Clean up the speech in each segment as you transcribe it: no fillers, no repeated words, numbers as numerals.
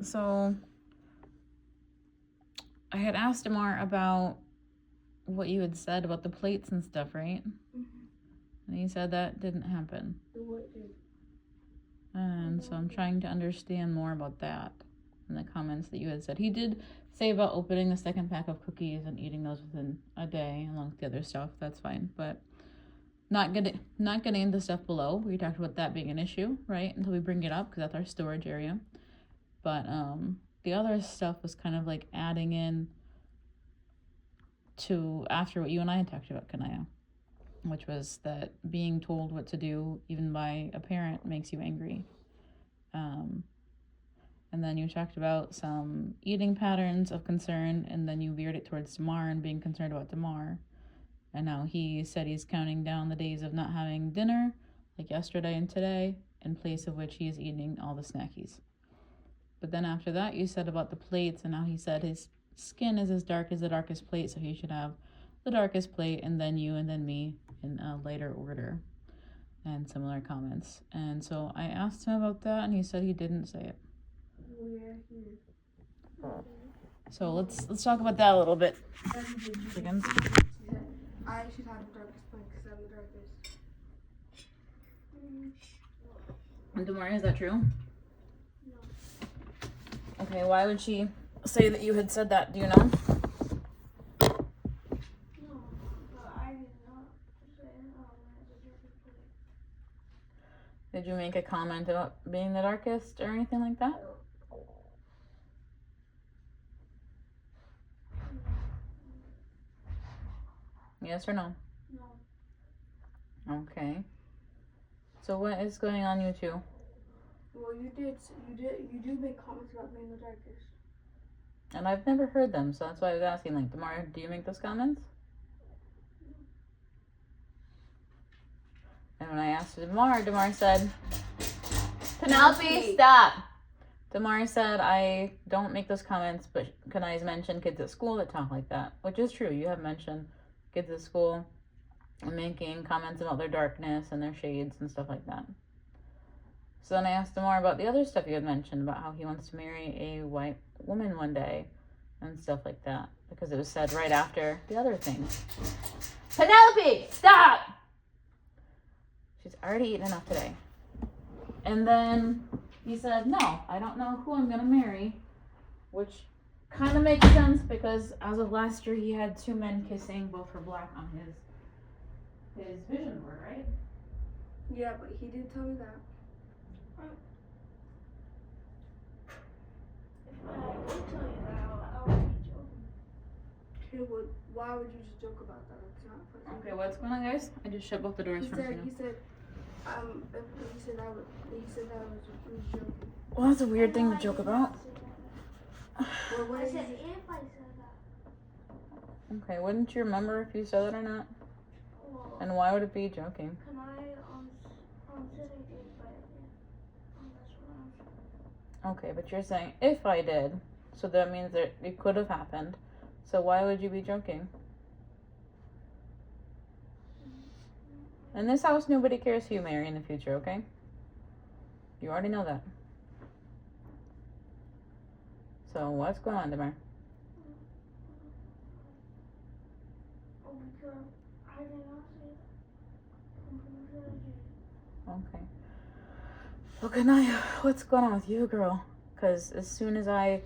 So I had asked Damar about what you had said about the plates and stuff, right? And he said that didn't happen. What did? And so I'm trying to understand more about that and the comments that you had said. He did say about opening the second pack of cookies and eating those within a day along with the other stuff. That's fine. But not getting into stuff below. We talked about that being an issue, right? Until we bring it up because that's our storage area. But the other stuff was kind of like adding in to after what you and I had talked about, Kanaya, which was that being told what to do, even by a parent, makes you angry. And then you talked about some eating patterns of concern, and then you veered it towards Damar and being concerned about Damar. And now he said he's counting down the days of not having dinner, like yesterday and today, in place of which he is eating all the snackies. But then after that, you said about the plates, and now he said his skin is as dark as the darkest plate, so he should have the darkest plate, and then you, and then me in a later order, and similar comments. And so I asked him about that, and he said he didn't say it. So let's talk about that a little bit. Again. I should have the darkest plate because I'm the darkest. And Damar, is that true? No. Okay, why would she say that you had said that? Do you know? No, but I did not say the darkest plate. Did you make a comment about being the darkest or anything like that? Yes or no? No. Okay. So what is going on, you two? Well, you do make comments about being the darkest. And I've never heard them, so that's why I was asking. Like, Damar, do you make those comments? And when I asked Damar said, Penelope, stop! Damar said, I don't make those comments, but Kanai's mentioned kids at school that talk like that, which is true. You have mentioned kids at school making comments about their darkness and their shades and stuff like that. So then I asked Damar about the other stuff you had mentioned about how he wants to marry a white woman one day and stuff like that, because it was said right after the other things. Penelope, stop! She's already eaten enough today. And then he said, no, I don't know who I'm going to marry, which kind of makes sense because as of last year, he had two men kissing, both were black, on his vision board, right? Yeah, but he did tell me that. If I did tell you that, I would be joking. Okay, why would you just joke about that? It's not funny. Okay, what's going on, guys? I just shut both the doors He for said you. he said that was joking. Well, that's a weird thing to joke about. Well, what I did said he if I said that. Okay, wouldn't you remember if you said it or not? Well, And why would it be joking? can I said it if I did? That's what I'm saying. Okay, but you're saying if I did, so that means that it could have happened. So why would you be joking? In this house, nobody cares who you marry in the future, okay? You already know that. So what's going on, Damar? Oh, because I did not say that. I'm pretty sure I did. Okay. Okay, Naya, what's going on with you, girl? Because as soon as I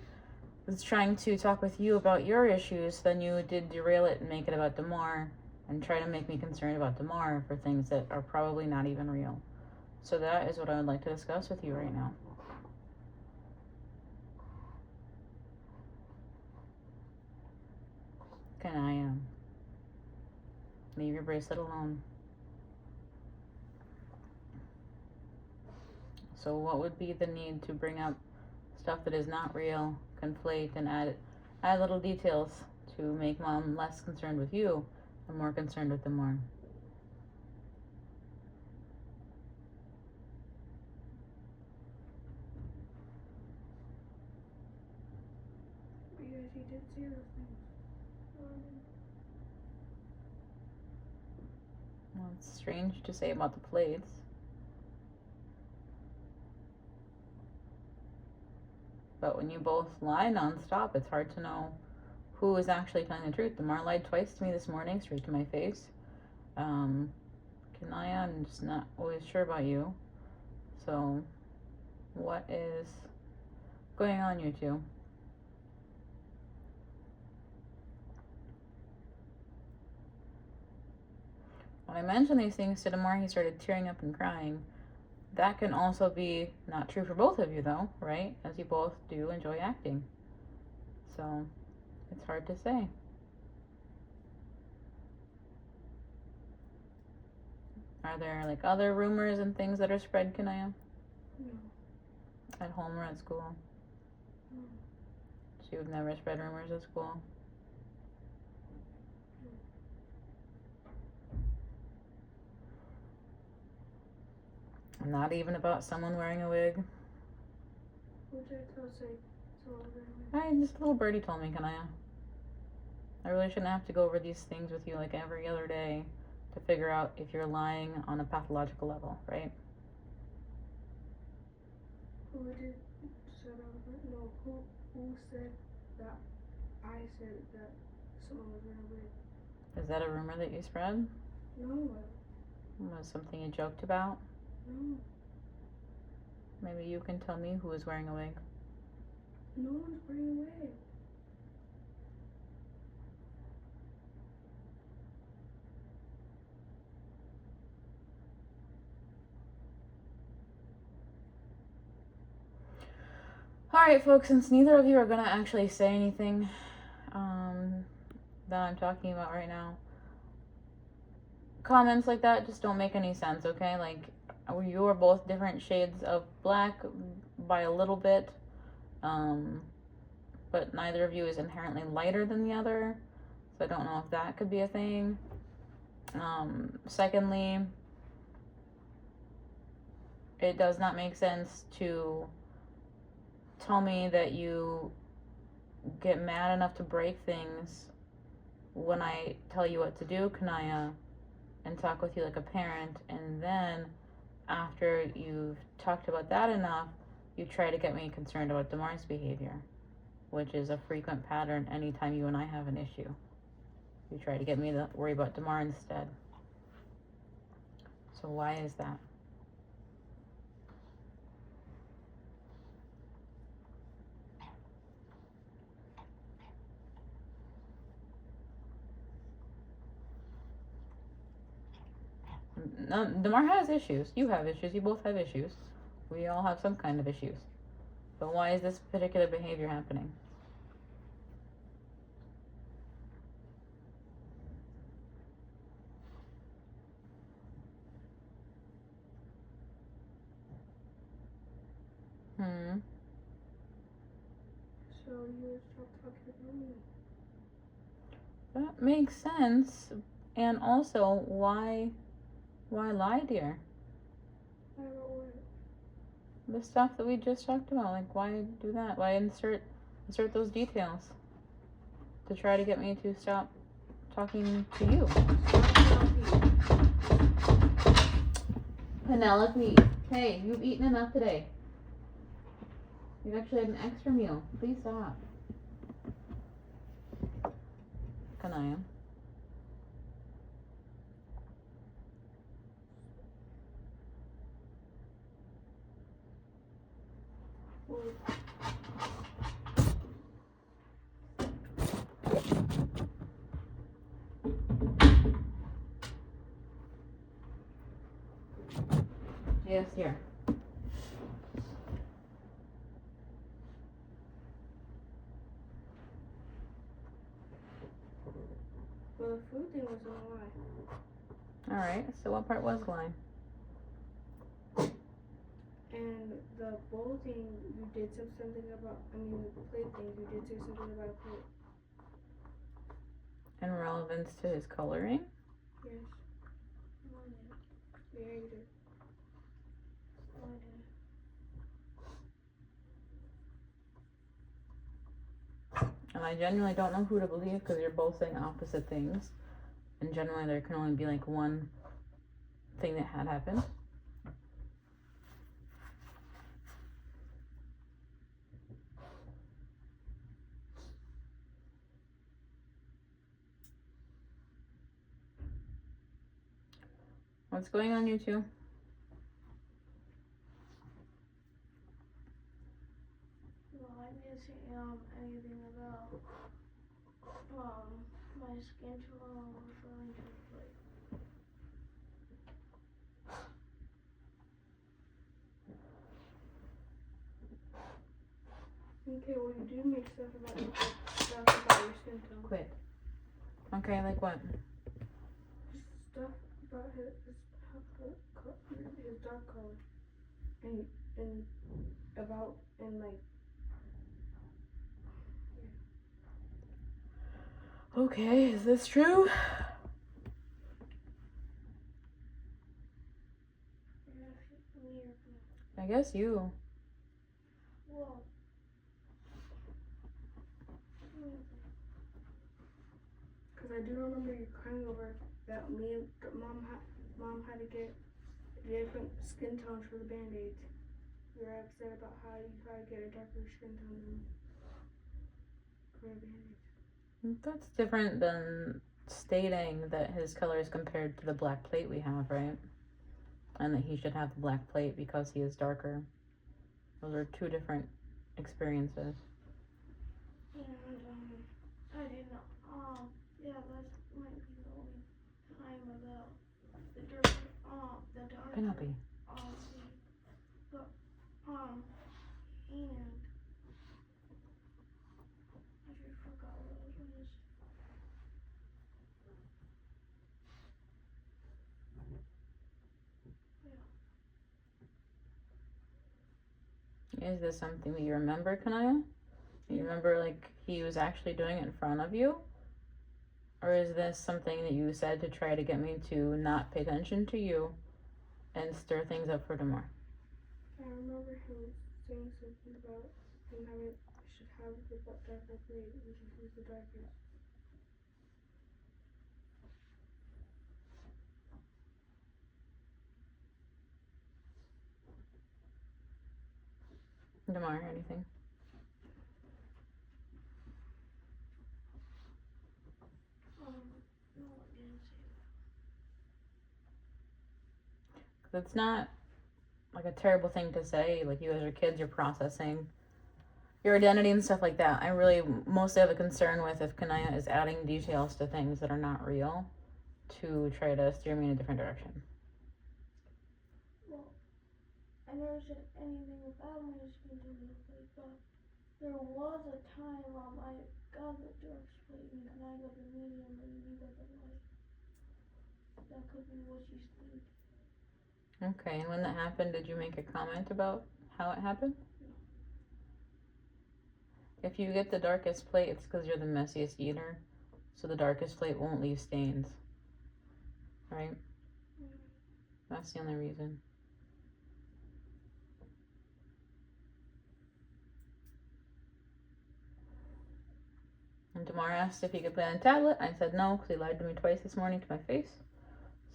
was trying to talk with you about your issues, then you did derail it and make it about Damar and try to make me concerned about Damar for things that are probably not even real. So that is what I would like to discuss with you right now. Can I leave your bracelet alone? So what would be the need to bring up stuff that is not real, conflate, and add little details to make Mom less concerned with you and more concerned with Damar? Because he did say those things. Well, it's strange to say about the plates. But when you both lie nonstop, it's hard to know who is actually telling the truth. Damar lied twice to me this morning, straight to my face. Kanaya, I'm just not always sure about you. So, what is going on, you two? When I mentioned these things to Damar, he started tearing up and crying. That can also be not true for both of you, though, right? As you both do enjoy acting. So, it's hard to say. Are there like other rumors and things that are spread, Kanaya? No. At home or at school? No. So you've never spread rumors at school? Not even about someone wearing a wig? What did I tell say? Just a little birdie told me, Kanaya. I really shouldn't have to go over these things with you like every other day to figure out if you're lying on a pathological level, right? Who did shut up? No, who said that I said that someone was wearing a wig? Is that a rumor that you spread? No. Was something you joked about? No. Maybe you can tell me who was wearing a wig. No one's wearing a wig. Alright, folks, since neither of you are going to actually say anything that I'm talking about right now, comments like that just don't make any sense, okay? Like, you are both different shades of black by a little bit, but neither of you is inherently lighter than the other, so I don't know if that could be a thing. Secondly, it does not make sense to tell me that you get mad enough to break things when I tell you what to do, Kanaya, and talk with you like a parent, and then after you've talked about that enough, you try to get me concerned about Damar's behavior, which is a frequent pattern anytime you and I have an issue. You try to get me to worry about Damar instead. So why is that? No, Damar has issues. You have issues. You both have issues. We all have some kind of issues. But why is this particular behavior happening? So you stopped talking about me. That makes sense. And also, why lie, dear? I wrote what? The stuff that we just talked about. Like, why do that? Why insert those details? To try to get me to stop talking to you. Penelope, hey, you've eaten enough today. You've actually had an extra meal. Please stop. Kanaya. Yes, here. Well, the food thing was a lie. Alright, so what part was lying? And the bowl thing, you did say something about, the plate thing, you did say something about a plate. In relevance to his coloring? Yes. Yeah, you did. And I genuinely don't know who to believe because you're both saying opposite things. And generally there can only be like one thing that had happened. What's going on, you two? Well, I didn't say anything about my skin tone referring to the plate. Okay, well you do make stuff about your skin tone. Quit. Okay, like what? Stuff about his dark color. And about and like Okay, is this true? Me or I guess you. well, because I do remember you crying over that me and mom had to get different skin tones for the band-aids. You were upset about how you tried to get a darker skin tone for the band-aids. That's different than stating that his color is compared to the black plate we have, right? And that he should have the black plate because he is darker. Those are two different experiences. and I didn't know. Yeah, that might be the only time about the dark. The dark. Penelope. But and I just forgot what I was gonna say. Is this something that you remember, Kanaya? You remember, like, he was actually doing it in front of you? Or is this something that you said to try to get me to not pay attention to you and stir things up for tomorrow? I remember him saying something about him should have the darker plate, which is the darkest. Tomorrow, anything? No, I didn't say that. It's not like a terrible thing to say. Like, you guys are kids, you're processing your identity and stuff like that. I really mostly have a concern with if Kanaya is adding details to things that are not real to try to steer me in a different direction. Well, I never said anything about my skin tone, but there was a time I got the dark plate and I got the medium and you got the light. That could be what she's thinking. Okay, and when that happened, did you make a comment about how it happened? No. If you get the darkest plate, it's because you're the messiest eater, so the darkest plate won't leave stains, right? That's the only reason. And Damar asked if he could play on a tablet. I said no, because he lied to me twice this morning to my face.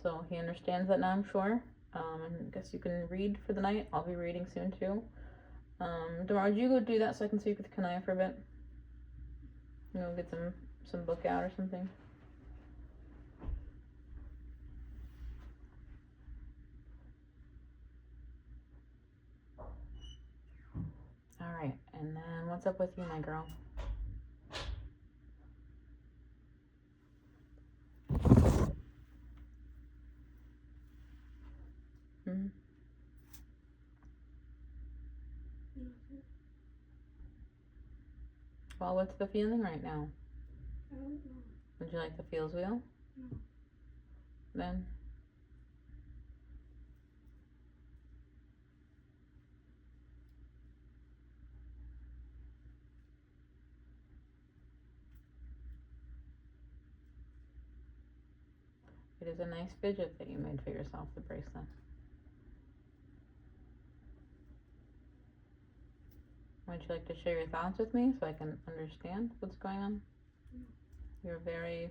So he understands that now, I'm sure. And I guess you can read for the night. I'll be reading soon too. Damar, would you go do that so I can speak with Kanaya for a bit? You know, get some book out or something. All right, and then what's up with you, my girl? Hmm? Well, what's the feeling right now? I don't know. Would you like the feels wheel? No. Then? It is a nice fidget that you made for yourself, the bracelet. Would you like to share your thoughts with me so I can understand what's going on? You're very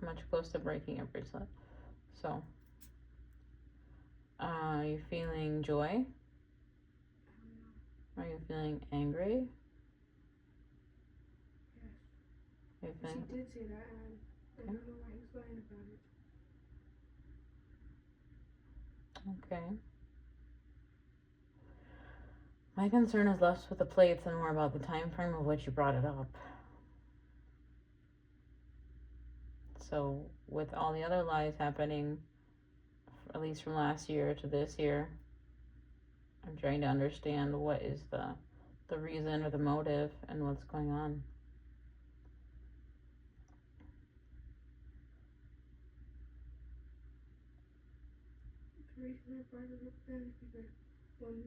much close to breaking your bracelet. So, are you feeling joy? Are you feeling angry? Yes. Are you feeling... She did say that, and I don't know why he's lying about it. Okay. My concern is less with the plates and more about the time frame of which you brought it up. So, with all the other lies happening, at least from last year to this year, I'm trying to understand what is the reason or the motive and what's going on. The reason I brought it up then is because when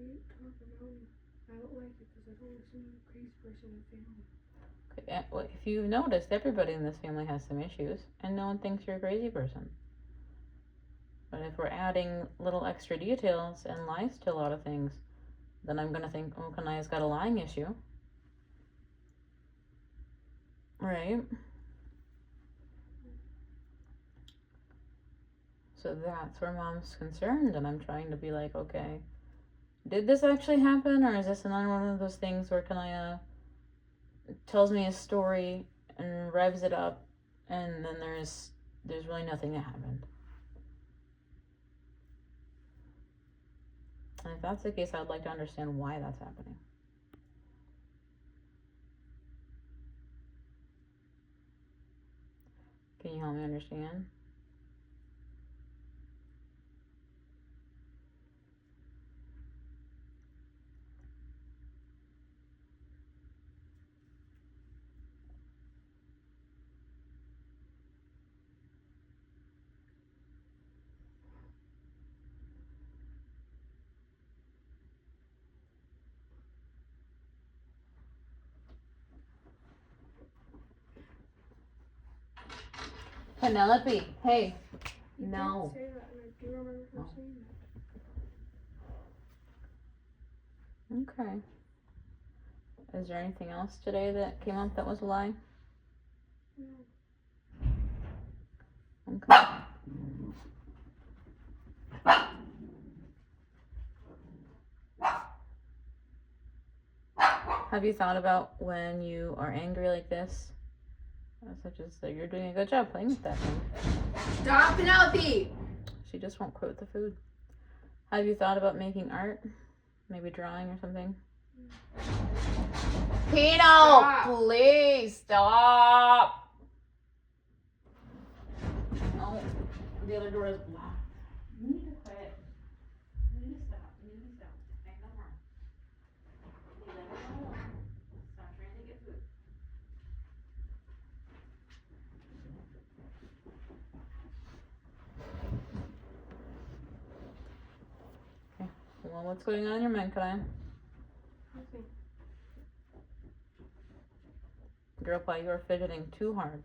we talk about it, I don't like it because I don't listen to a crazy person in the family. Okay, well, if you've noticed, everybody in this family has some issues, and no one thinks you're a crazy person. But if we're adding little extra details and lies to a lot of things, then I'm gonna think, oh, Kanaya's got a lying issue. Right? So that's where mom's concerned, and I'm trying to be like, okay, did this actually happen, or is this another one of those things where Kanaya tells me a story and revs it up, and then there's really nothing that happened? And if that's the case, I'd like to understand why that's happening. Can you help me understand? Penelope, hey. You No. did say that, and I do remember her saying that. Okay. Is there anything else today that came up that was a lie? No. Okay. Have you thought about when you are angry like this? Such as that you're doing a good job playing with that thing. Stop, Penelope! She just won't quit with the food. Have you thought about making art? Maybe drawing or something? Pino, Stop. please stop. No, the other door is blocked. You need to quit. You need to stop. You need to stop. I no more. You let it go. Stop trying to get food. Okay. Well, what's going on in your mind, Kyle? Nothing. Girl, why you are fidgeting too hard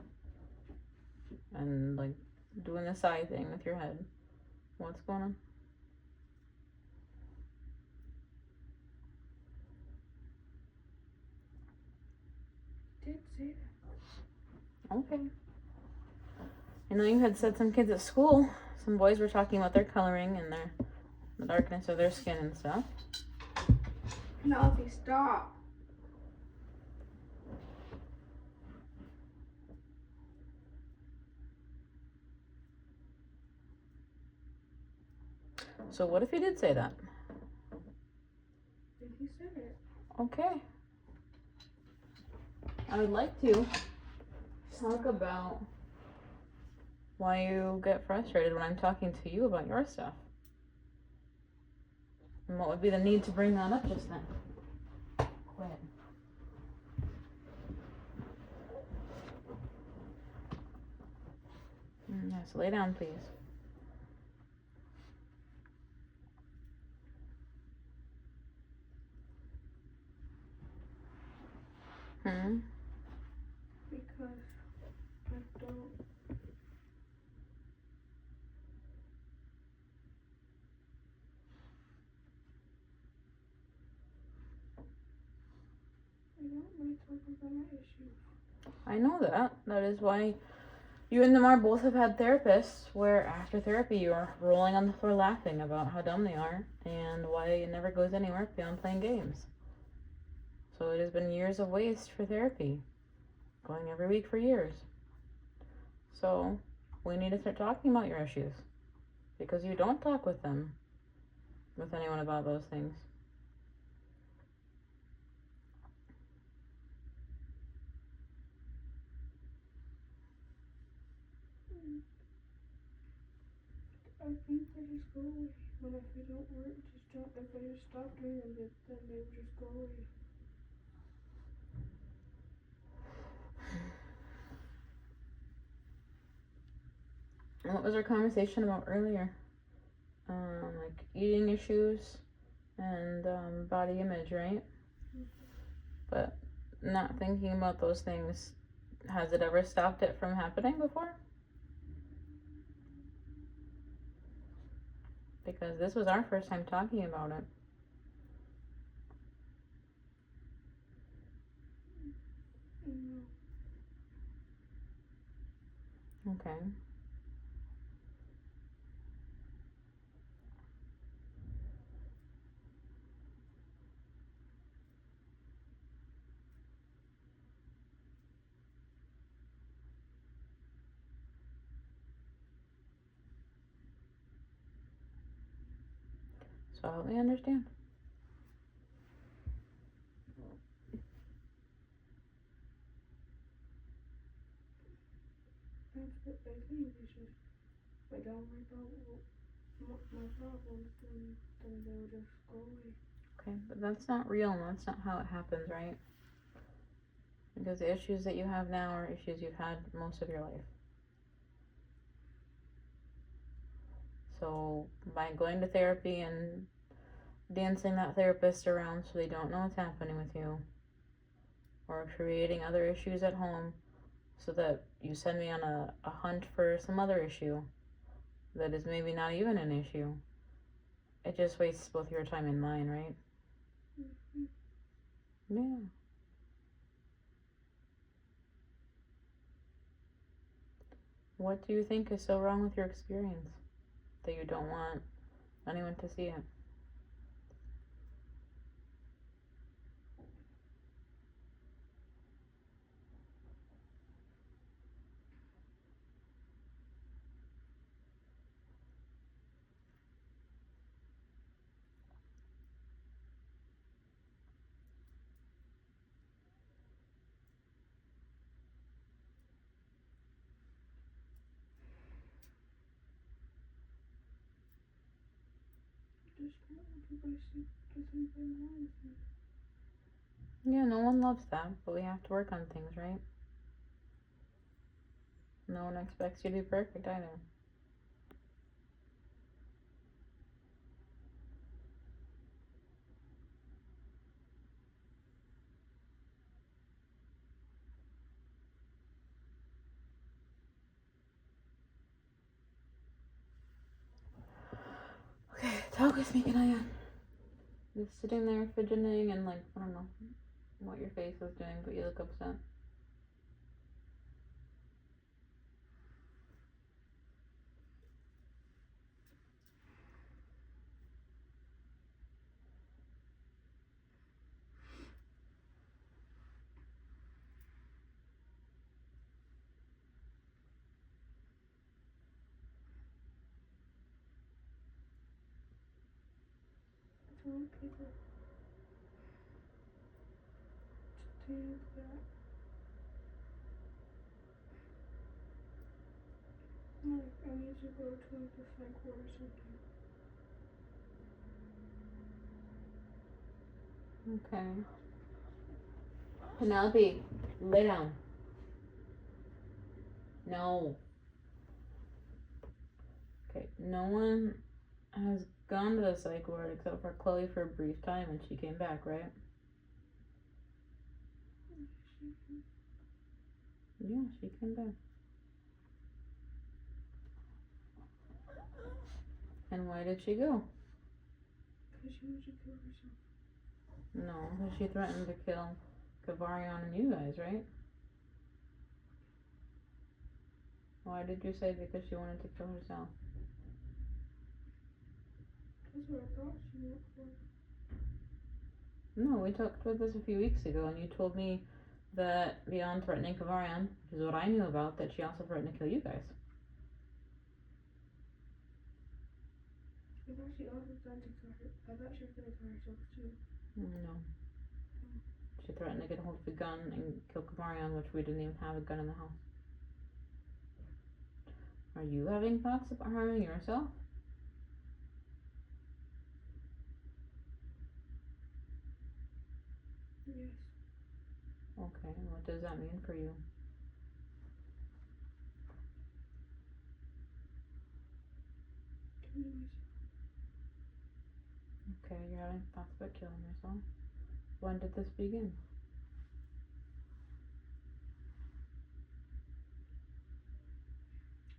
and like doing the side thing with your head. What's going on? You did say that. Okay. I know you had said some kids at school, some boys were talking about their coloring and the darkness of their skin and stuff. Penelope, stop. So what if he did say that? Then he said it. Okay. I would like to talk about why you get frustrated when I'm talking to you about your stuff. And what would be the need to bring that up just then? Quit. Yes, lay down, please. Because I don't. I don't like talking about my issues. I know that. That is why you and Namar both have had therapists where after therapy you are rolling on the floor laughing about how dumb they are and why it never goes anywhere beyond playing games. So it has been years of waste for therapy. Going every week for years. So we need to start talking about your issues. Because you don't talk with anyone about those things. I think they just go away. When if they don't work, if I just stop doing them, then they would just go away. And what was our conversation about earlier? Like eating issues and body image, right? But not thinking about those things, has it ever stopped it from happening before? Because this was our first time talking about it. No. Okay. So help me understand. That's what I think. It's just, if I don't worry about my problems, then they would just go away. Okay, but that's not real and that's not how it happens, right? Because the issues that you have now are issues you've had most of your life. So by going to therapy and dancing that therapist around so they don't know what's happening with you, or creating other issues at home so that you send me on a hunt for some other issue that is maybe not even an issue, it just wastes both your time and mine, right? Mm-hmm. Yeah. What do you think is so wrong with your experience that you don't want anyone to see it? Just not want people to see there's something wrong with me. Yeah, no one loves that, but we have to work on things, right? No one expects you to be perfect either. Okay, talk with me, Kanaya. Just sitting there fidgeting and like, I don't know what your face is doing, but you look upset. I don't want people to think that like I need to go to like a psych ward or something. Okay. Penelope, lay down. No. Okay, no one has gone to the psych ward except for Chloe for a brief time and she came back, right? Yeah, she came back. And why did she go? Because she wanted to kill herself. No, because she threatened to kill Kavarion and you guys, right? Why did you say because she wanted to kill herself? That's what I thought she went for. No, we talked about this a few weeks ago and you told me that beyond threatening Kavarion, which is what I knew about, that she also threatened to kill you guys. I thought she also said to kill her. I thought she was gonna kill herself too. No. She threatened to get a hold of a gun and kill Kamarion, which we didn't even have a gun in the house. Are you having thoughts about harming yourself? Yes. Okay, what does that mean for you? Killing myself. Okay, you're having thoughts about killing yourself. When did this begin?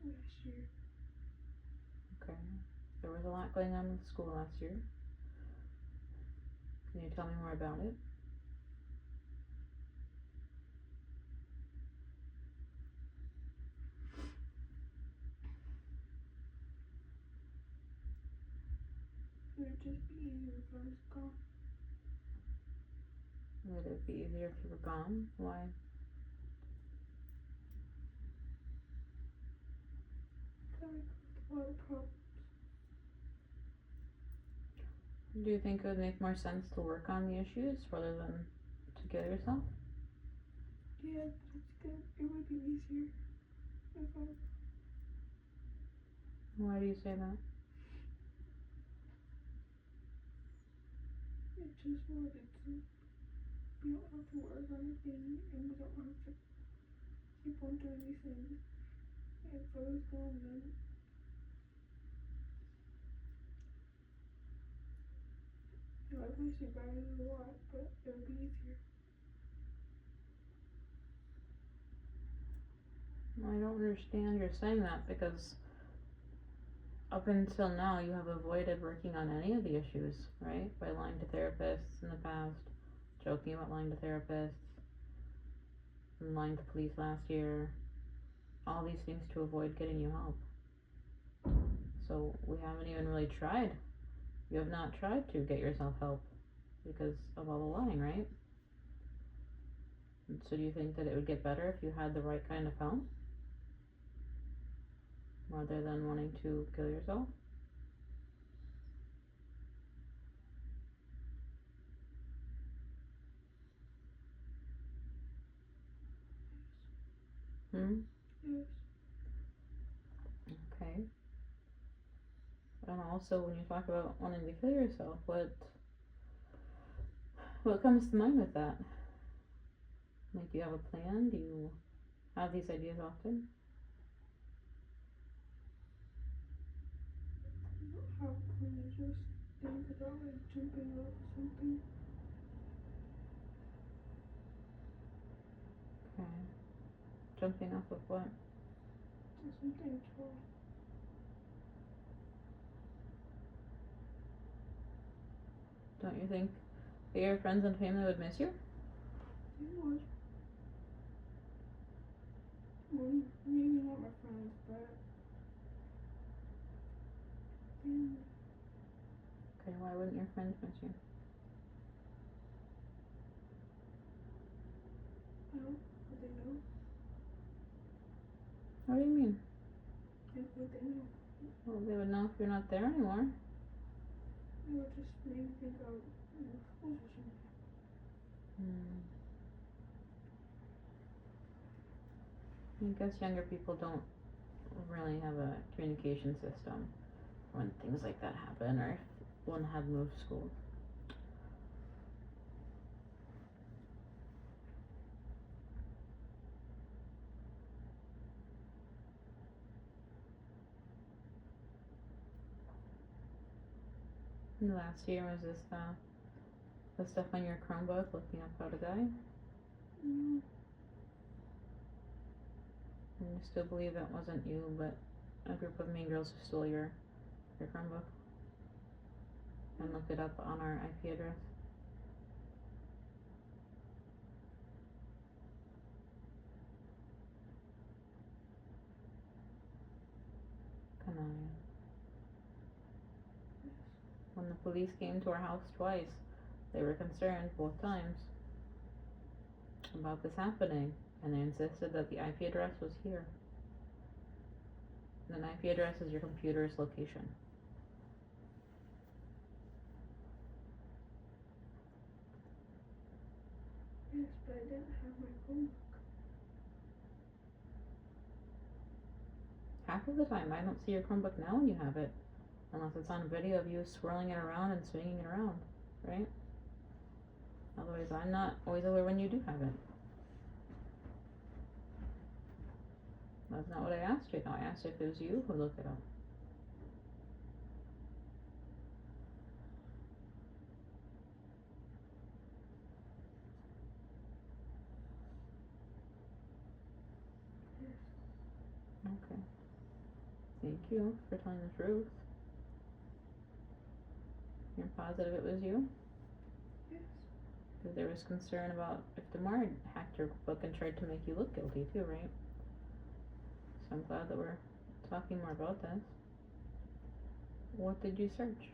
Last year. Okay. There was a lot going on with school last year. Can you tell me more about it? It would just be easier if I was gone. Would it be easier if you were gone? Why? That would cause a lot of problems. Do you think it would make more sense to work on the issues rather than to kill yourself? Yeah, that's good. It would be easier if I was. Why do you say that? It's just more like we don't have to work on anything and we don't have to keep on doing these things. If I was gone, then I would miss you guys a lot, but it would be easier. I don't understand you're saying that because up until now you have avoided working on any of the issues, right? By lying to therapists in the past, joking about lying to therapists, and lying to police last year. All these things to avoid getting you help. So we haven't even really tried. You have not tried to get yourself help because of all the lying, right? And so do you think that it would get better if you had the right kind of help? Rather than wanting to kill yourself? Yes. Okay. And also when you talk about wanting to kill yourself, what comes to mind with that? Like, do you have a plan? Do you have these ideas often? How can you just think about like jumping off something? Okay. Jumping off of what? Or something tall. Don't you think that your friends and family would miss you? They would. Well, maybe not my friends, but family. Okay, why wouldn't your friends miss you? Well, would they know? What do you mean? And would they know? Well, they would know if you're not there anymore. It would just make me think of schools or something. I guess younger people don't really have a communication system when things like that happen or if one had moved schools. And last year was this the stuff on your Chromebook looking up how to die? No. And you still believe it wasn't you, but a group of mean girls who stole your Chromebook and looked it up on our IP address? Kanaya. When the police came to our house twice, they were concerned both times about this happening, and they insisted that the IP address was here. And an IP address is your computer's location. Yes, but I didn't have my Chromebook. Half of the time, I don't see your Chromebook now when you have it. Unless it's on a video of you swirling it around and swinging it around, right? Otherwise, I'm not always aware when you do have it. That's not what I asked you. I asked if it was you who looked it up. Okay. Thank you for telling the truth. You're positive it was you? Yes. Because there was concern about if Demar hacked your book and tried to make you look guilty too, right? So I'm glad that we're talking more about this. What did you search?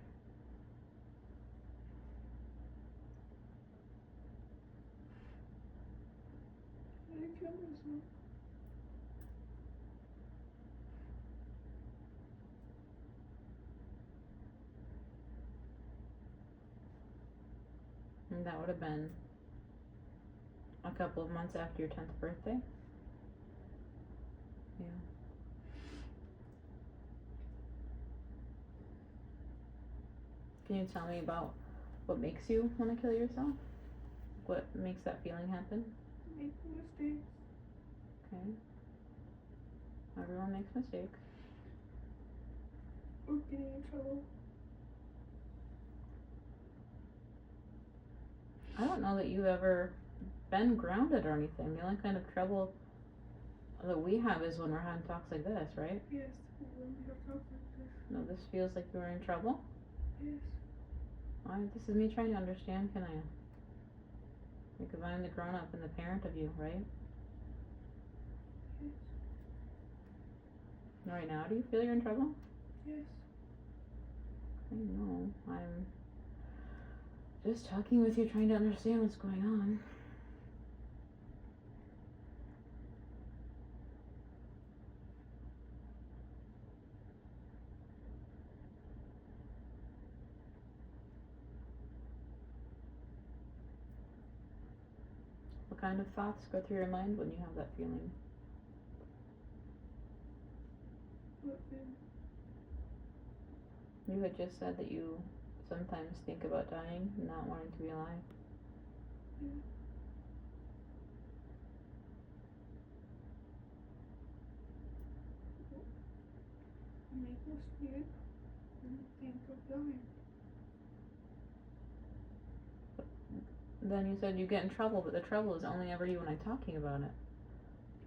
I didn't kill myself. And that would have been a couple of months after your 10th birthday? Yeah. Can you tell me about what makes you want to kill yourself? What makes that feeling happen? Making mistakes. Okay. Everyone makes mistakes. Or getting in trouble. I don't know that you've ever been grounded or anything. The only kind of trouble that we have is when we're having talks like this, right? Yes, when we have talks like this. No, this feels like you're in trouble. Yes. This is me trying to understand, can I? Because I'm the grown up and the parent of you, right? Yes. Right now, do you feel you're in trouble? Yes. I know. I'm just talking with you, trying to understand what's going on. What kind of thoughts go through your mind when you have that feeling? But then, You had just said that you sometimes think about dying, not wanting to be alive. yeah. Make mistake and think of dying. Then you said you get in trouble, but the trouble is only ever you and I talking about it.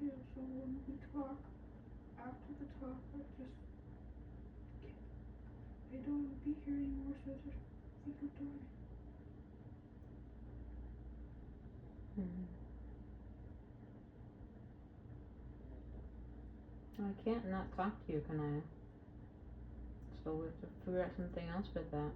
Yeah, so when we talk, after the talk, I just can't. I don't want to be here anymore, so I just think of dying. I can't not talk to you, can I? So we have to figure out something else with that.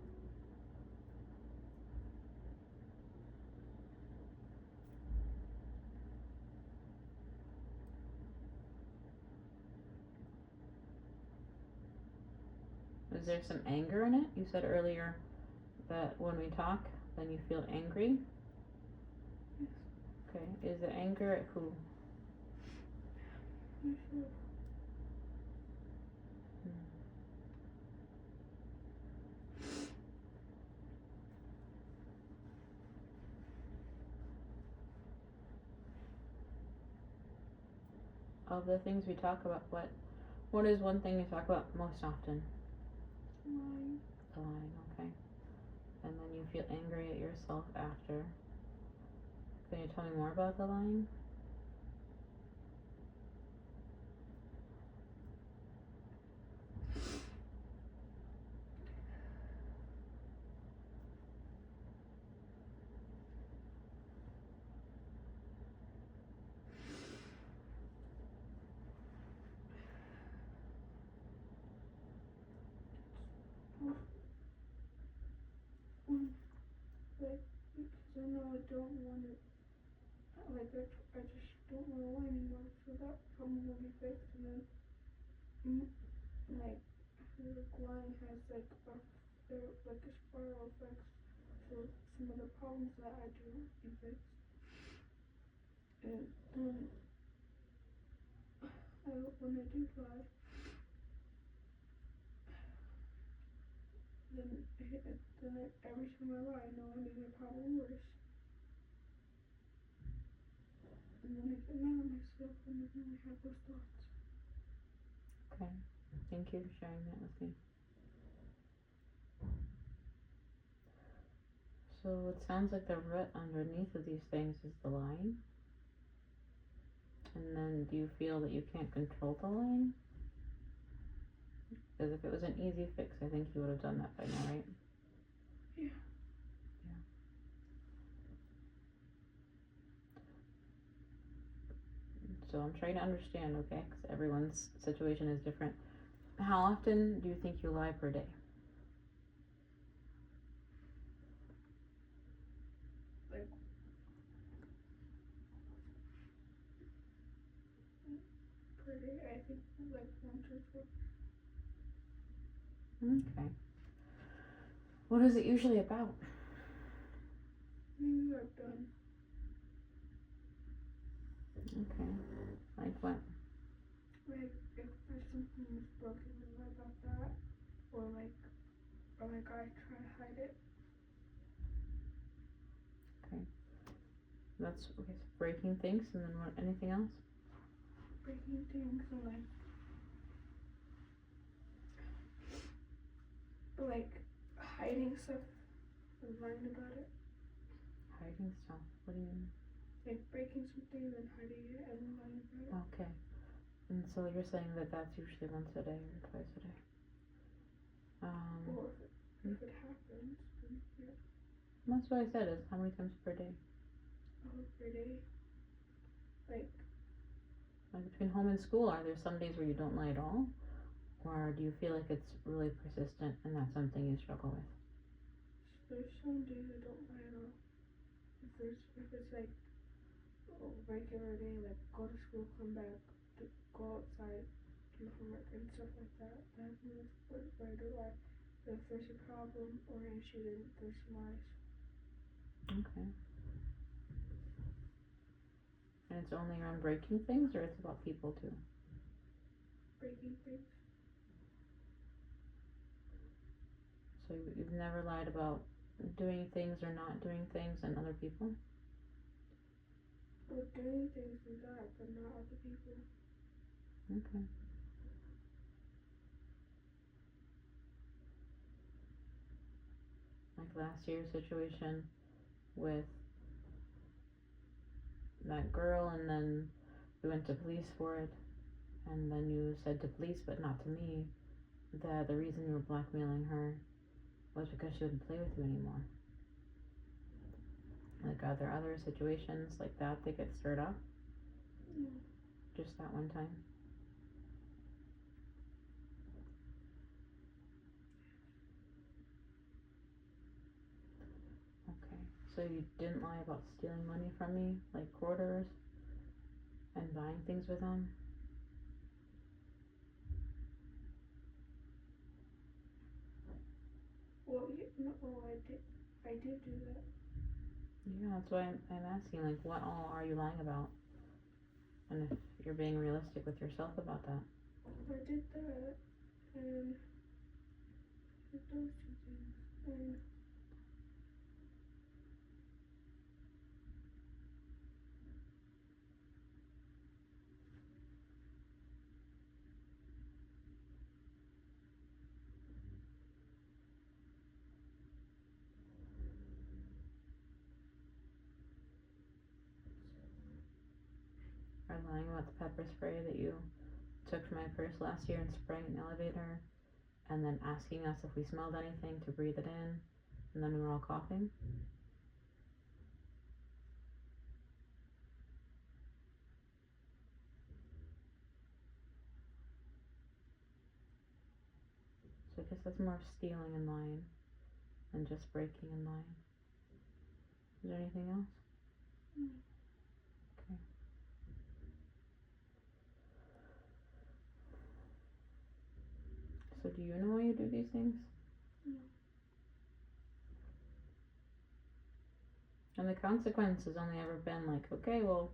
Is there some anger in it? You said earlier that when we talk, then you feel angry. Yes. Okay. Is it anger at who? Myself. Of the things we talk about, what is one thing you talk about most often? Lying. The lying, okay. And then you feel angry at yourself after. Can you tell me more about the lying? Like, because I know I don't want it. Like, I just don't want to lie anymore, so that problem will be fixed, and then, like, lying has, like, a spiral effect, so some of the problems that I do will be fixed. And when I do lie, then every time I lie, I know I make my problem worse. And then I get mad at myself and then I have those thoughts. Okay. Thank you for sharing that with me. So it sounds like the root underneath of these things is the lying. And then do you feel that you can't control the lying? Because if it was an easy fix, I think you would have done that by now, right? Yeah. So I'm trying to understand, okay? Because everyone's situation is different. How often do you think you lie per day? Per day, I think like once or twice. Okay. What is it usually about? Things I've done. Okay. Like what? Like if something was broken, I lie about that. Or like I try to hide it. Okay. That's okay. So breaking things, and then what? Anything else? Breaking things and like hiding stuff and lying about it. Hiding stuff. What do you mean? Like breaking something and then hiding it and then lying about it. Okay. And so you're saying that that's usually once a day or twice a day. Or if it happens, then yeah. That's what I said. Is how many times per day? Per day. Like Between home and school, are there some days where you don't lie at all, or do you feel like it's really persistent and that's something you struggle with? there's some days I don't lie at all. If it's like a regular day, like go to school, come back, go outside, do homework and stuff like that. That's where I do lie. But if there's a problem or an issue, then there's lies. Okay. And it's only around breaking things, or it's about people too? Breaking things. So you've never lied about doing things or not doing things and other people? Well, doing things and that, but not other people. Okay. Like last year's situation with that girl, and then we went to police for it, and then you said to police, but not to me, that the reason you were blackmailing her was because she wouldn't play with you anymore. Like, are there other situations like that get stirred up? No. Just that one time? Okay. So you didn't lie about stealing money from me, like quarters, and buying things with them? Well, no, I did do that. Yeah, that's why I'm asking, like, what all are you lying about? And if you're being realistic with yourself about that. I did that, and did those two things, and Are lying about the pepper spray that you took from my purse last year and spraying in the elevator, and then asking us if we smelled anything to breathe it in, and then we were all coughing? So I guess that's more of stealing and lying than just breaking and lying. Is there anything else? No. Okay. So do you know why you do these things? No. And the consequence has only ever been like, okay, well,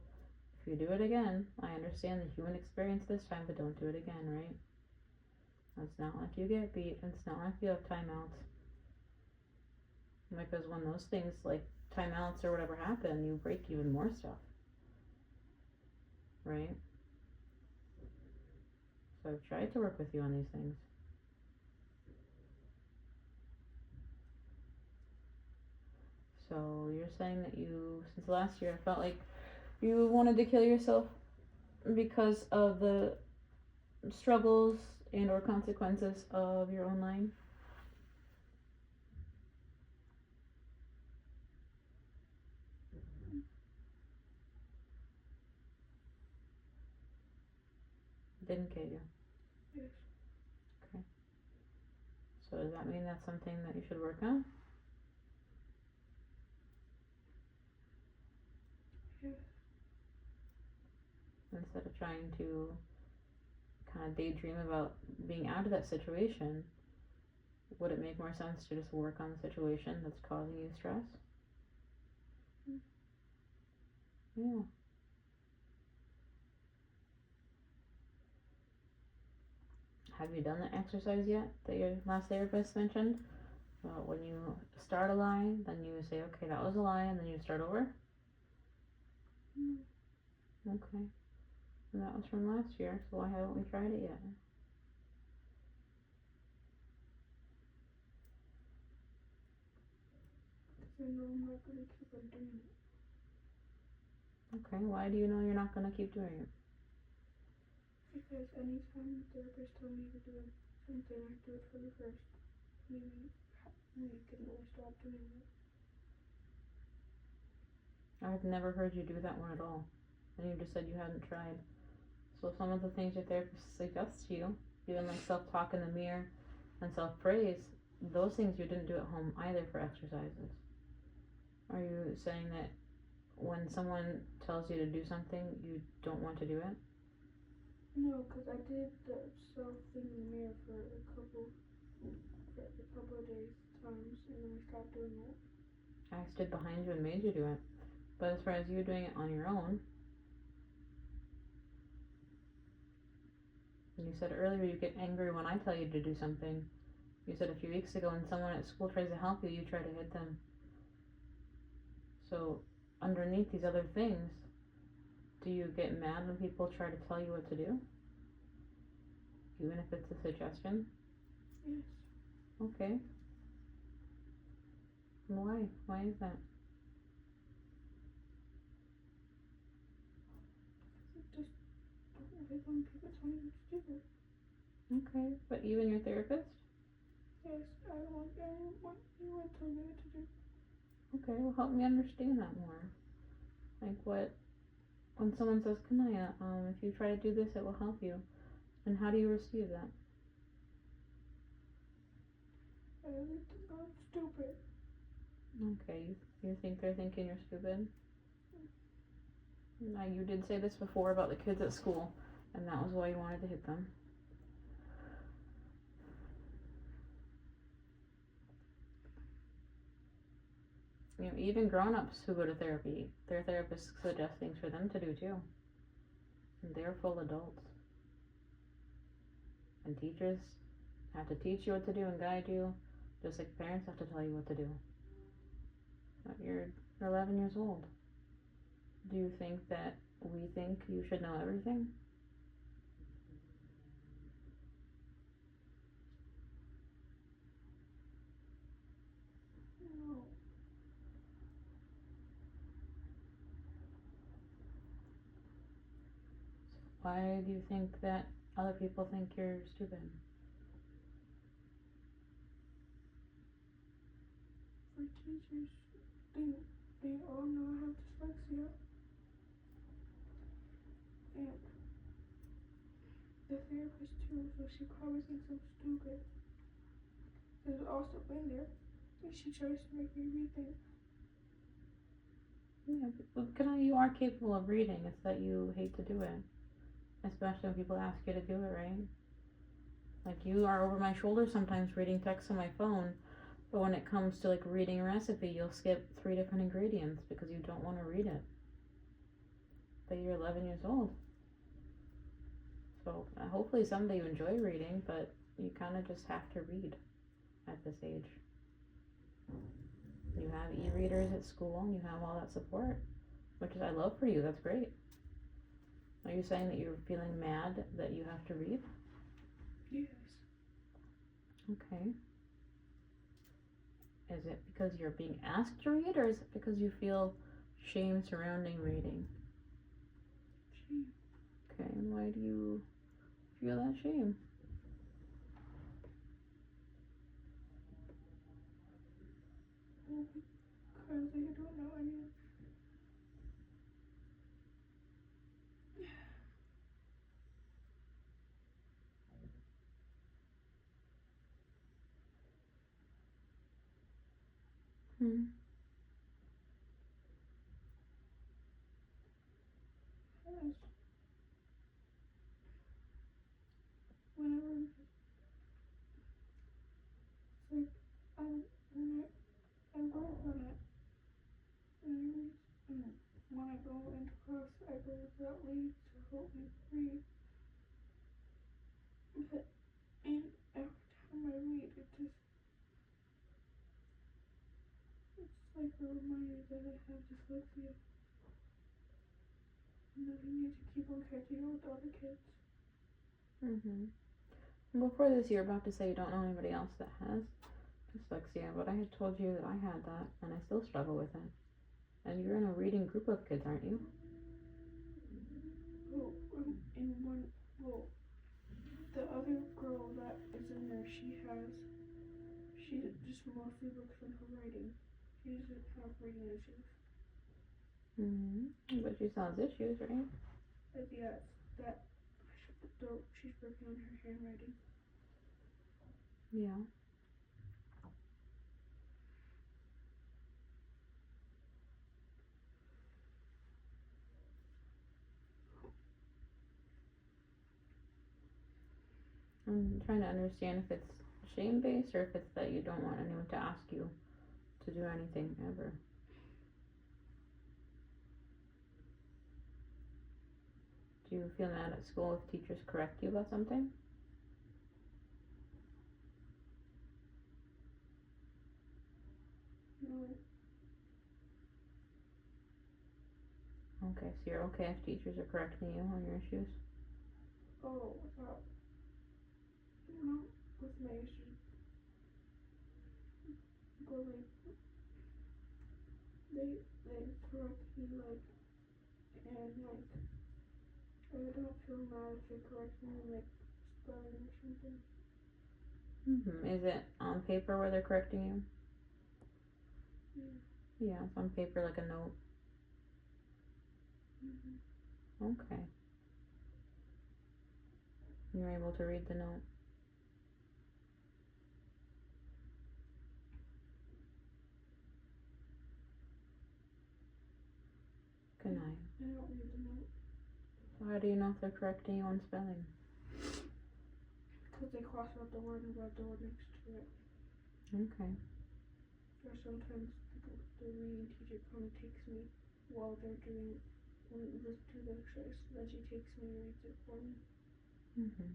if If you do it again, I understand the human experience this time, but don't do it again, right? It's not like you get beat. It's not like you have timeouts. Because when those things like timeouts or whatever happen, you break even more stuff, right? So I've tried to work with you on these things. So you're saying that you, since last year, felt like you wanted to kill yourself because of the struggles and or consequences of your own lying? Didn't kill you. Yes. Okay. So does that mean that's something that you should work on? Yes. Instead of trying to kind of daydream about being out of that situation, would it make more sense to just work on the situation that's causing you stress? Yeah. Have you done the exercise yet that your last therapist mentioned? When you start a lie, then you say, okay, that was a lie, and then you start over? No. Okay. And that was from last year, so why haven't we tried it yet? I know I'm not gonna keep on doing it. Okay, why do you know you're not going to keep doing it? Because anytime the therapist told me to do something, I do it for the first. Maybe I can never stop doing it. I've never heard you do that one at all. And you just said you hadn't tried. So some of the things your therapist suggests to you, even like self-talk in the mirror and self-praise, those things you didn't do at home either for exercises. Are you saying that when someone tells you to do something, you don't want to do it? No, because I did the self thing in the mirror for a couple of days times, and then I stopped doing it. I stood behind you and made you do it. But as far as you doing it on your own, and you said earlier you get angry when I tell you to do something. You said a few weeks ago when someone at school tries to help you, you try to hit them. So underneath these other things, do you get mad when people try to tell you what to do? Even if it's a suggestion? Yes. Okay. Why? Why is that? I just don't like when people tell me what to do. Okay, but even your therapist? Yes, I don't want anyone telling me what to do. Okay, well help me understand that more. Like what, when someone says, Kanaya, if you try to do this, it will help you. And how do you receive that? I really think I'm stupid. Okay, you think they're thinking you're stupid? Now, you did say this before about the kids at school, and that was why you wanted to hit them. You know, even grown-ups who go to therapy, their therapists suggest things for them to do too. And they're full adults. And teachers have to teach you what to do and guide you, just like parents have to tell you what to do. But you're 11 years old. Do you think that we think you should know everything? No. Why do you think that other people think you're stupid? For teachers, they all know I have dyslexia. And the therapist too, so she probably thinks I'm stupid. There's also been there, and she tries to make me rethink. Yeah, but you are capable of reading. It's that you hate to do it, especially when people ask you to do it, right? Like you are over my shoulder sometimes reading text on my phone, but when it comes to like reading a recipe, you'll skip 3 different ingredients because you don't want to read it. but you're 11 years old. So hopefully someday you enjoy reading, but you kind of just have to read at this age. You have e-readers at school and you have all that support, which is I love for you. That's great. Are you saying that you're feeling mad that you have to read? Yes. Okay. Is it because you're being asked to read, or is it because you feel shame surrounding reading? Shame. Okay, and why do you feel that shame? Because I don't know any. Hmm. Yes. Whenever it's like I work on it, and when I go into class, I go without leave to help me read. But and every time I read, it's like a reminder that I have dyslexia and that I need to keep on catching up with other kids. Mm-hmm. Before this, you're about to say you don't know anybody else that has dyslexia, but I had told you that I had that, and I still struggle with it. And you're in a reading group of kids, aren't you? Well, the other girl that is in there, she just mostly looks on her writing. She doesn't have reading issues. Mm-hmm. But she still has issues, right? But yeah, she's working on her handwriting. Yeah. I'm trying to understand if it's shame based or if it's that you don't want anyone to ask you to do anything ever. Do you feel mad at school if teachers correct you about something? No. Okay, so you're okay if teachers are correcting you on your issues? Oh, not with my issues. But like they correct me like and like I don't feel mad if they correct me like spelling or something. Mm-hmm. Is it on paper where they're correcting you? Yeah. Yeah, it's on paper like a note. Mm-hmm. Okay. You're able to read the note. Good night. I don't read the note. So how do you know if they're correcting you on spelling? Because they cross out the word and write the word next to it. Okay. Or sometimes the reading teacher kind of takes me while they're doing the exercise. Then she takes me and reads it for me. Mm-hmm.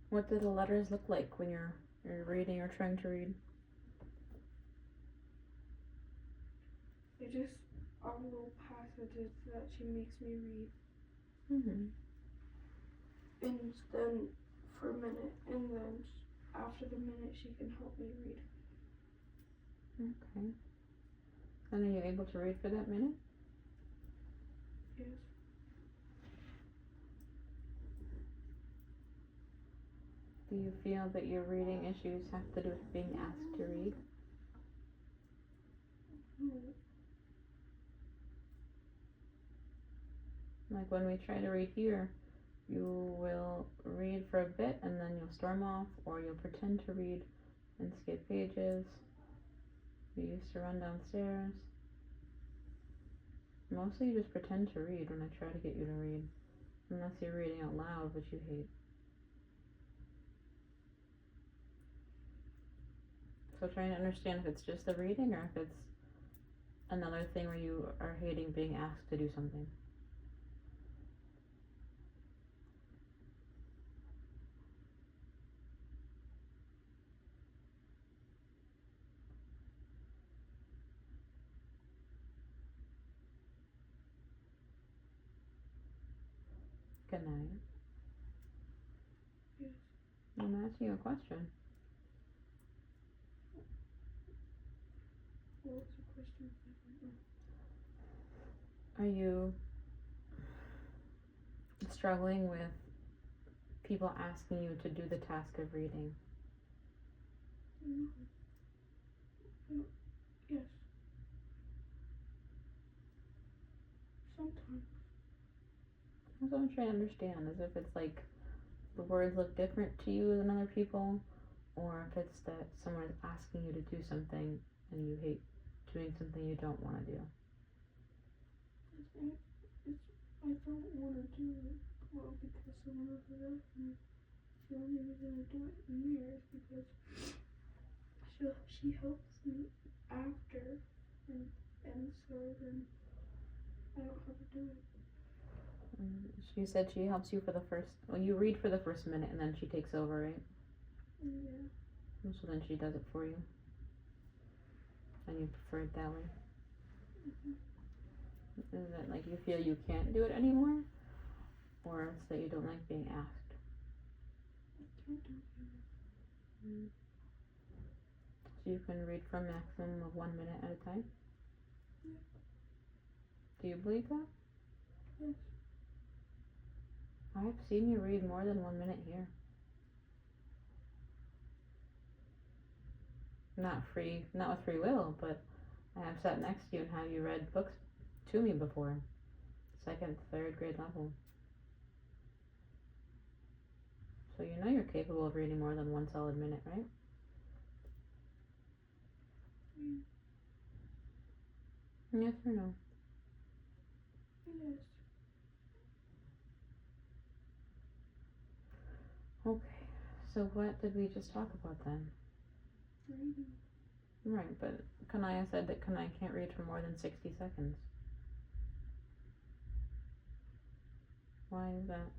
What do the letters look like when you're reading or trying to read? They just are little passages that she makes me read. Mm-hmm. And then for a minute, and then after the minute, she can help me read. Okay. And are you able to read for that minute? Yes. Do you feel that your reading issues have to do with being asked to read? No. Like when we try to read here, you will read for a bit and then you'll storm off, or you'll pretend to read and skip pages. You used to run downstairs. Mostly you just pretend to read when I try to get you to read. Unless you're reading out loud, which you hate. So trying to understand if it's just the reading or if it's another thing where you are hating being asked to do something. Good night. Yes. I'm asking you a question. What was the question? Are you struggling with people asking you to do the task of reading? No. No. Yes. Sometimes. That's what I'm trying to understand, is if it's like the words look different to you than other people, or if it's that someone is asking you to do something and you hate doing something you don't want to do. I don't want to do it, well, because someone else is asking me. The only reason I do it in there is because she helps me after, and so then I don't have to do it. She said she helps you for the first, well, you read for the first minute and then she takes over, right? Yeah. And so then she does it for you. And you prefer it that way. Is it like you feel you can't do it anymore? Or it's that you don't like being asked? I can't do it. So you can read for a maximum of 1 minute at a time? Yeah. Do you believe that? Yes. I've seen you read more than 1 minute here. Not with free will, but I have sat next to you and have you read books to me before. 2nd, 3rd grade level. So you know you're capable of reading more than 1 solid minute, right? Yeah. Yes or no? Yes. Okay, so what did we just talk about then? Reading. Right, but Kanaya said that Kanaya can't read for more than 60 seconds. Why is that?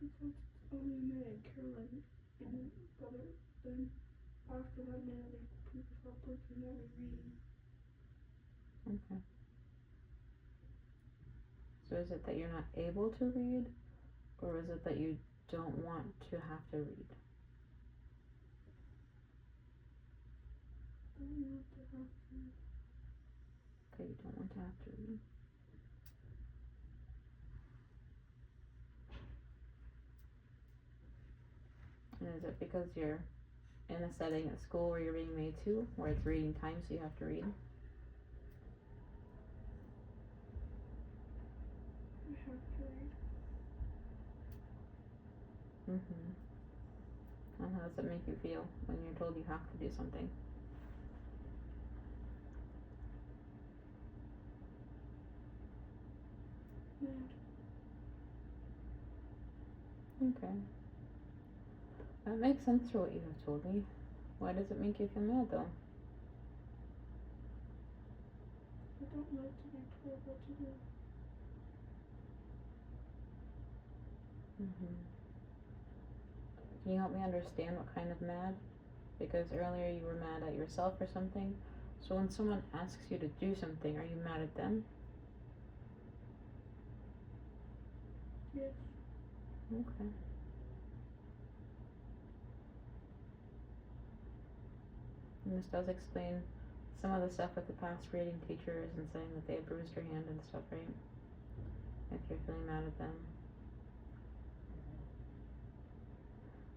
Because it's only a minute Caroline, and then after that minute people start looking at me reading. Okay. So is it that you're not able to read, or is it that you don't want to have to read? I don't want to have to. Okay, you don't want to have to read. And is it because you're in a setting at school where you're being made to, where it's reading time so you have to read? I have to read. And how does it make you feel when you're told you have to do something? Mad. Okay. That makes sense for what you have told me. Why does it make you feel mad though? I don't like to be told what to do. Can you help me understand what kind of mad? Because earlier you were mad at yourself or something. So when someone asks you to do something, are you mad at them? Yes. Okay. And this does explain some of the stuff with the past reading teachers and saying that they bruised your hand and stuff, right? If you're feeling mad at them.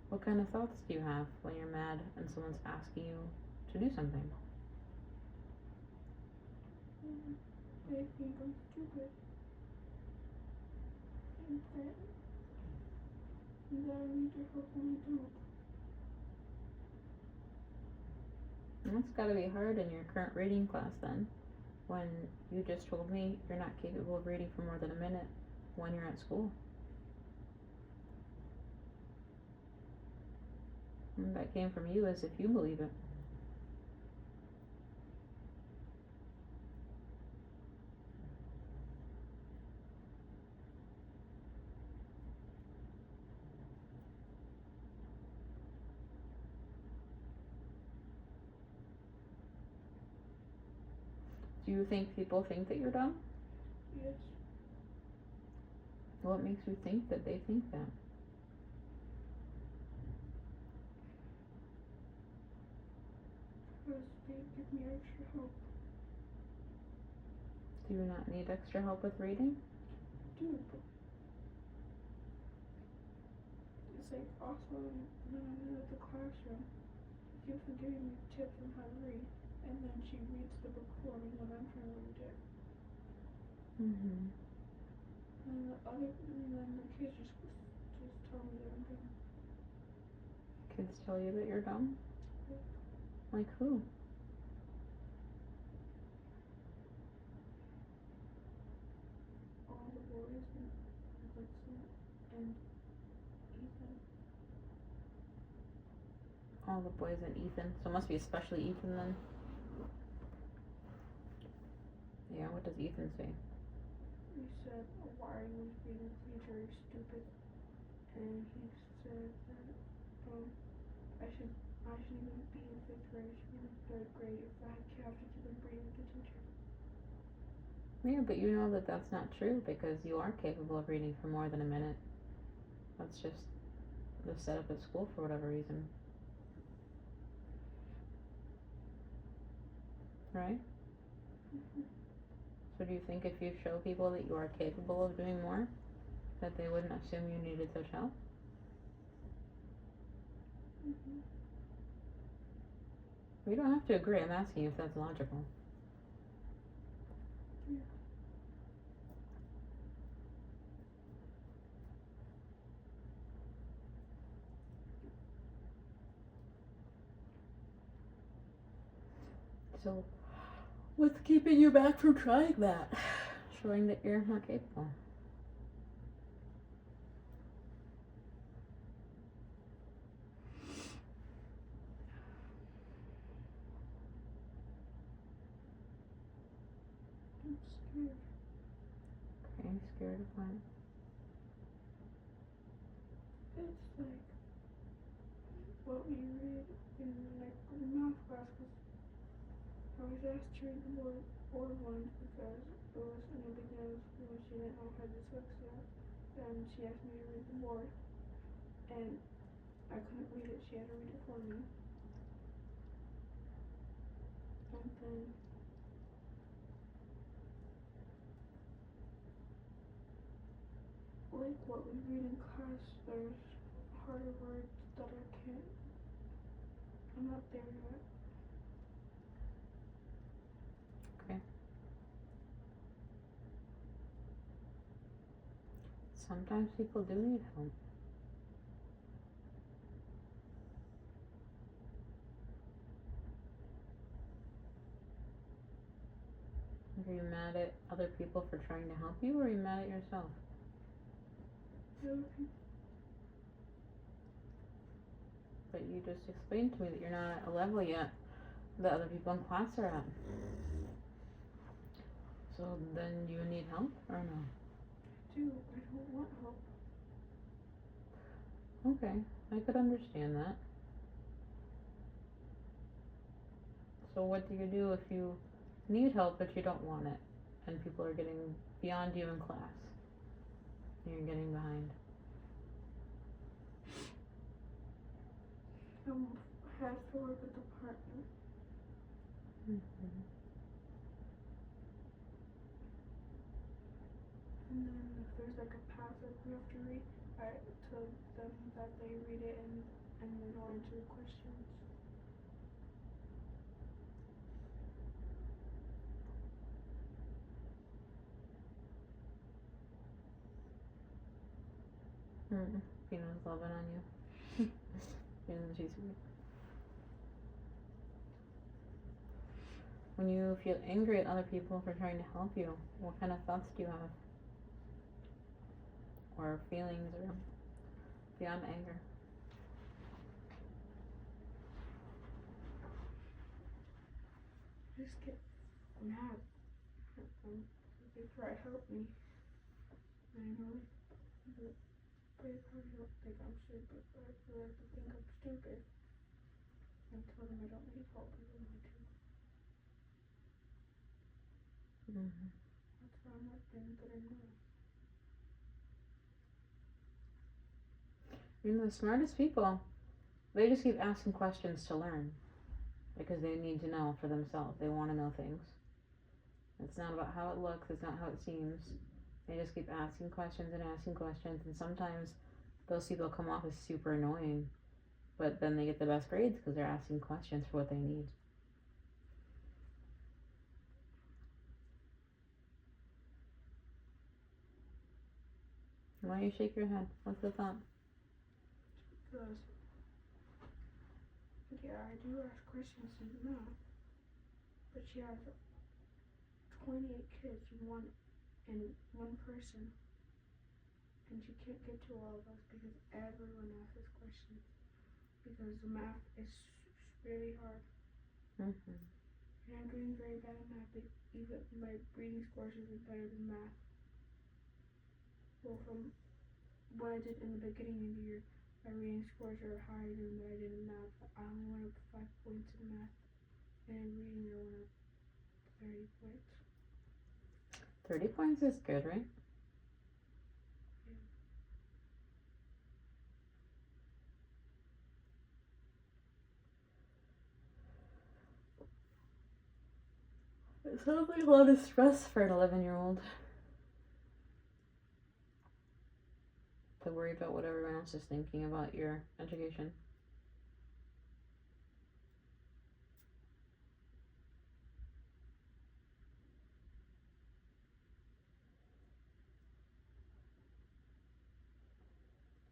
What kind of thoughts do you have when you're mad and someone's asking you to do something? They think I'm stupid. And that I need to help when I don't. And that's gotta be hard in your current reading class then, when you just told me you're not capable of reading for more than a minute when you're at school. And that came from you as if you believe it. Do you think people think that you're dumb? Yes. What makes you think that they think that? Because they give me extra help. Do you not need extra help with reading? Dude, but it's like also when I'm in the classroom, she keeps on giving me tips on how to read, and then she reads the book for me when I'm trying to read it. Mm-hmm. And then the kids just tell me that I'm dumb. Kids tell you that you're dumb? Yeah. Like who? All the boys and Vincent and Ethan. All the boys and Ethan. So it must be especially Ethan then. Yeah, what does Ethan say? He said, oh, why are you being a teacher? You're stupid. And he said that I shouldn't even be in 5th grade. I should be in 3rd grade if I have to keep on reading with the teacher. Yeah, but you know that that's not true because you are capable of reading for more than a minute. That's just the setup at school for whatever reason. Right? Mm-hmm. So do you think if you show people that you are capable of doing more, that they wouldn't assume you needed such help? Mm-hmm. We don't have to agree. I'm asking if that's logical. Yeah. So, what's keeping you back from trying that? Showing that you're more capable. I'm scared. Okay, scared of what? It's like what we read in like math class. I was asked to read the board ones because it was in the beginning of school and she didn't know how dyslexia. Then she asked me to read the board, and I couldn't read it. She had to read it for me. And then like what we read in class, there's harder words that I can't. I'm not there yet. Okay. Sometimes people do need help. Are you mad at other people for trying to help you, or are you mad at yourself? But you just explained to me that you're not at a level yet that other people in class are at. So then you need help, or no? Dude, I don't want help. Okay, I could understand that. So what do you do if you need help but you don't want it, and people are getting beyond you in class, and you're getting behind? I have to work with the partner. Mm-hmm. And then if there's like a passage we have to read, I tell them that they read it and then I'll answer the questions. Pina's loving on you. Isn't she sweet? When you feel angry at other people for trying to help you, what kind of thoughts do you have? Or feelings, or beyond anger? just get mad at them. They try to help me. I know, but they probably don't think I'm stupid, but I feel like they think I'm stupid. I tell them I don't need help even though I do. Mm-hmm. That's why I'm not being good enough. The smartest people, they just keep asking questions to learn because they need to know for themselves. They want to know things. It's not about how it looks, it's not how it seems. They just keep asking questions, and sometimes those people come off as super annoying, but then they get the best grades because they're asking questions for what they need. Why do you shake your head? What's the thought? Because, yeah, I do ask questions in math, but she has 28 kids in one person, and she can't get to all of us because everyone asks questions. Because the math is really hard. Mm-hmm. And I'm doing very bad at math, but even my reading scores isn't better than math. Well, from what I did in the beginning of the year, my reading scores are higher than what I did in math. I only went up 5 points in math, and in reading I went up 30 points. 30 points is good, right? Yeah. It sounds like a lot of stress for an 11-year-old. To worry about what everyone else is thinking about your education.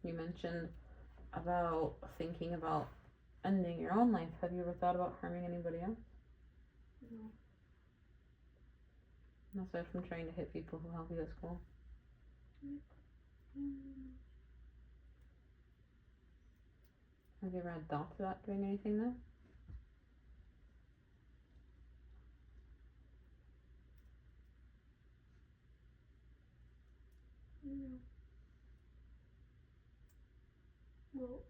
You mentioned about thinking about ending your own life. Have you ever thought about harming anybody else? No. Aside from trying to hit people who help you at school. Have you ever had thoughts about doing anything though? No. Well,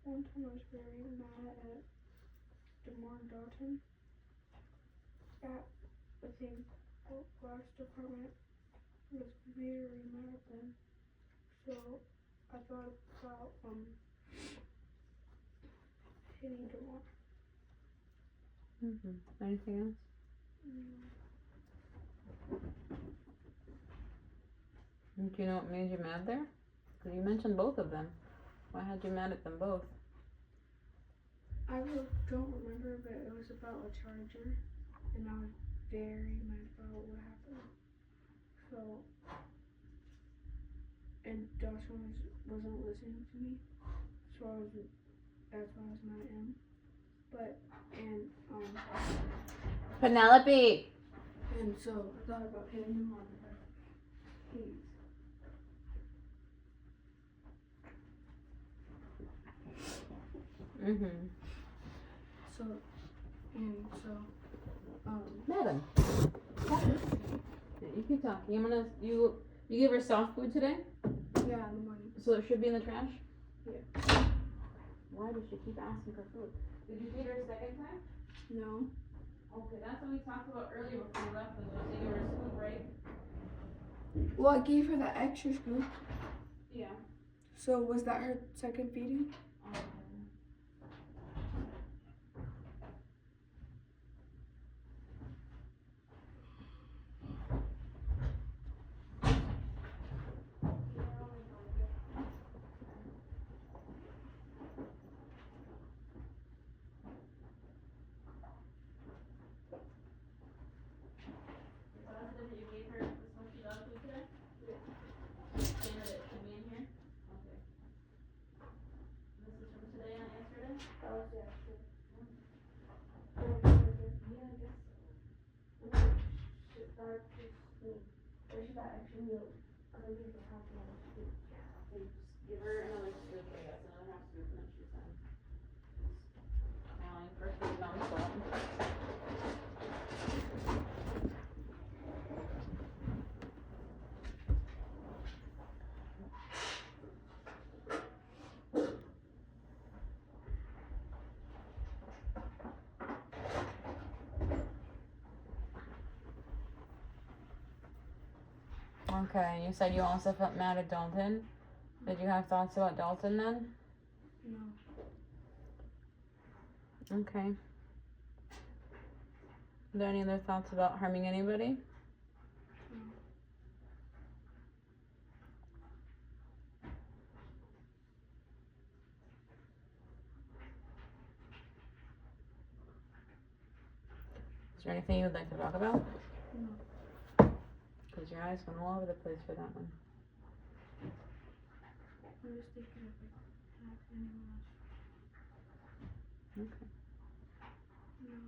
one time I was very mad at DeMar Dalton at the glass department. I was very mad at them. So I thought about hitting DeMar. Mm-hmm. Anything else? Do you know what made you mad there? Because you mentioned both of them. Why had you mad at them both? I don't remember, but it was about a charger, and I was very mad about what happened. So, and Dawson wasn't listening to me, so that's why I was mad at him. But, and Penelope! and so I thought about hitting him on the feet. Mm-hmm. So, Madam. Yeah, you keep talking. You give her soft food today? yeah, in the morning. So it should be in the trash? Yeah. Why does she keep asking for food? Did you feed her a second time? No. Okay, that's what we talked about earlier before we left. Was just to give her a scoop, right? Well, I gave her the extra scoop. Yeah. So was that her second feeding? You gave her the smushy dog food today? Yeah. Same that it should be in here? Okay. This is from today, not yesterday? That was yesterday. Yeah, I guess so. That just me. Or should that extra milk? I'm gonna leave the half one scoop. Okay, just give her another scoop, I guess, another half scoop, and then she's done. She's calling for Okay, you said you also felt mad at Dalton. Did you have thoughts about Dalton then? No. Okay. Are there any other thoughts about harming anybody? No. Is there anything you would like to talk about? No. Because your eyes went all over the place for that one. I'm just thinking if I can ask anyone else. Okay. No.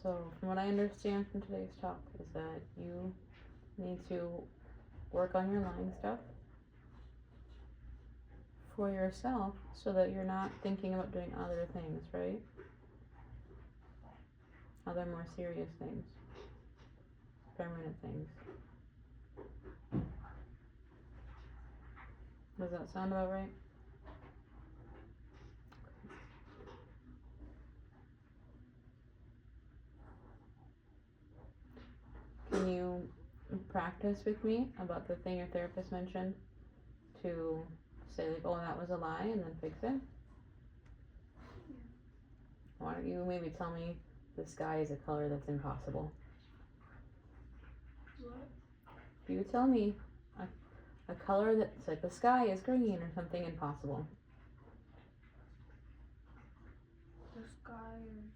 So, from what I understand from today's talk, is that you need to work on your lying stuff for yourself so that you're not thinking about doing other things, right? Other more serious things, permanent things. Does that sound about right? Can you practice with me about the thing your therapist mentioned to say like, oh, that was a lie, and then fix it? Why don't you maybe tell me the sky is a color that's impossible? What? If you tell me a color that's like the sky is green or something impossible. The sky is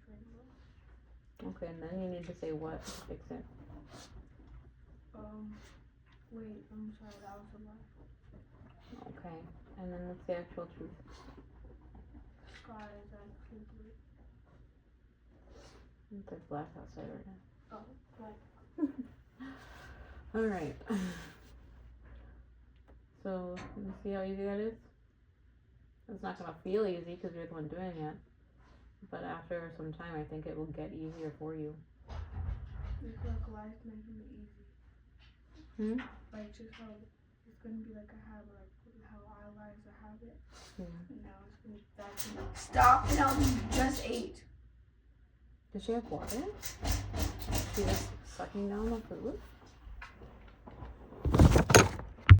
rainbow. Okay, and then you need to say what to fix it. Wait, I'm sorry, that was a lie. Okay, and then what's the actual truth? The sky is actually blue. It's like black outside right now. Oh, black. Alright. So, you see how easy that is? It's not gonna feel easy because you're the one doing it. But after some time, I think it will get easier for you. It's like life making it easy. Like just how it's gonna be like a habit, like how I lie is a habit. Yeah. And now it's gonna that's gonna stop. And now you just ate. Does she have water? She was sucking down the food?